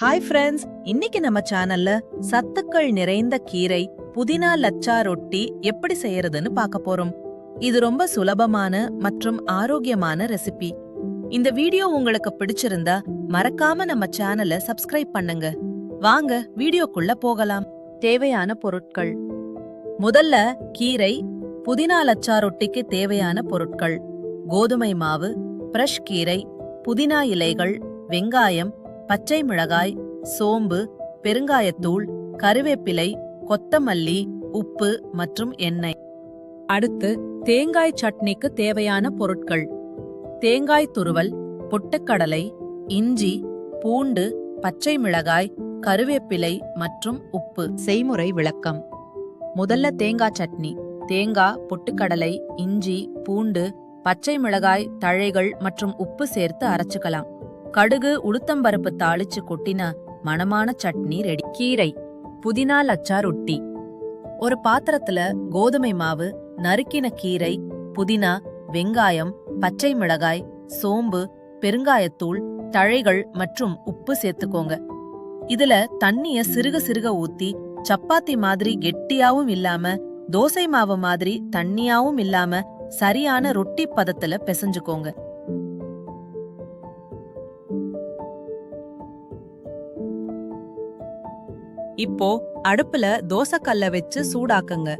Hi friends, இன்னைக்கு நம்ம சேனல்ல சத்துக்கள் நிறைந்த கீரை புதினா லச்சா ரொட்டி எப்படி செய்யறதுன்னு பார்க்க போறோம். இது ரொம்ப சுலபமான மற்றும் ஆரோக்கியமான ரெசிபி. இந்த வீடியோ உங்களுக்கு பிடிச்சிருந்தா மறக்காம நம்ம சேனலை சப்ஸ்கிரைப் பண்ணுங்க. வாங்க வீடியோக்குள்ள போகலாம். தேவையான பொருட்கள். முதல்ல கீரை புதினா லச்சா ரொட்டிக்கு தேவையான பொருட்கள்: கோதுமை மாவு, ஃப்ரெஷ் கீரை, புதினா இலைகள், வெங்காயம், பச்சை மிளகாய், சோம்பு, பெருங்காயத்தூள், கருவேப்பிலை, கொத்தமல்லி, உப்பு மற்றும் எண்ணெய். அடுத்து தேங்காய் சட்னிக்கு தேவையான பொருட்கள்: தேங்காய் துருவல், பொட்டுக்கடலை, இஞ்சி, பூண்டு, பச்சை மிளகாய், கருவேப்பிலை மற்றும் உப்பு. செய்முறை விளக்கம். முதல்ல தேங்காய் சட்னி. தேங்காய், பொட்டுக்கடலை, இஞ்சி, பூண்டு, பச்சை மிளகாய், தழைகள் மற்றும் உப்பு சேர்த்து அரைச்சுக்கலாம். கடுகு, உளுத்தம்பருப்பு தாளிச்சு கொட்டின மணமான சட்னி ரெடி. கீரை புதினா லச்சா ரொட்டி. ஒரு பாத்திரத்துல கோதுமை மாவு, நறுக்கின கீரை, புதினா, வெங்காயம், பச்சை மிளகாய், சோம்பு, பெருங்காயத்தூள், தழைகள் மற்றும் உப்பு சேர்த்துக்கோங்க. இதுல தண்ணிய சிறுக சிறுக ஊத்தி சப்பாத்தி மாதிரி கெட்டியாவும் இல்லாம தோசை மாவு மாதிரி தண்ணியாவும் இல்லாம சரியான ரொட்டி பதத்துல பிசைஞ்சுக்கோங்க. இப்போ அடுப்புல தோசைக்கல்ல வச்சு சூடாக்குங்க.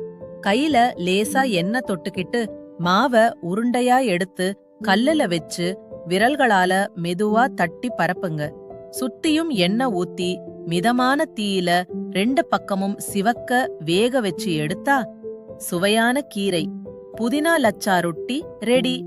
கையில லேசா எண்ணெய் தொட்டுக்கிட்டு மாவை உருண்டையா எடுத்து கல்லுல வச்சு விரல்களால மெதுவா தட்டி பரப்புங்க. சுத்தியும் எண்ணெய் ஊத்தி மிதமான தீயில 2 பக்கமும் சிவக்க வேக வச்சு எடுத்தா சுவையான கீரை புதினா லச்சா ரொட்டி ரெடி.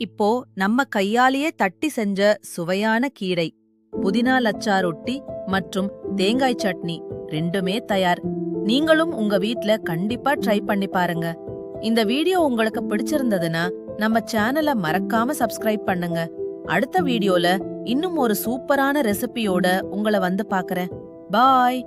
இப்போ நம்ம கையாலேயே தட்டி செஞ்ச சுவையான கீரை புதினா லச்சா ரொட்டி மற்றும் தேங்காய் சட்னி ரெண்டுமே தயார். நீங்களும் உங்க வீட்ல கண்டிப்பா ட்ரை பண்ணி பாருங்க. இந்த வீடியோ உங்களுக்கு பிடிச்சிருந்ததுன்னா நம்ம சேனலை மறக்காம சப்ஸ்கிரைப் பண்ணுங்க. அடுத்த வீடியோல இன்னும் ஒரு சூப்பரான ரெசிபியோட உங்களை வந்து பார்க்கறேன். பாய்.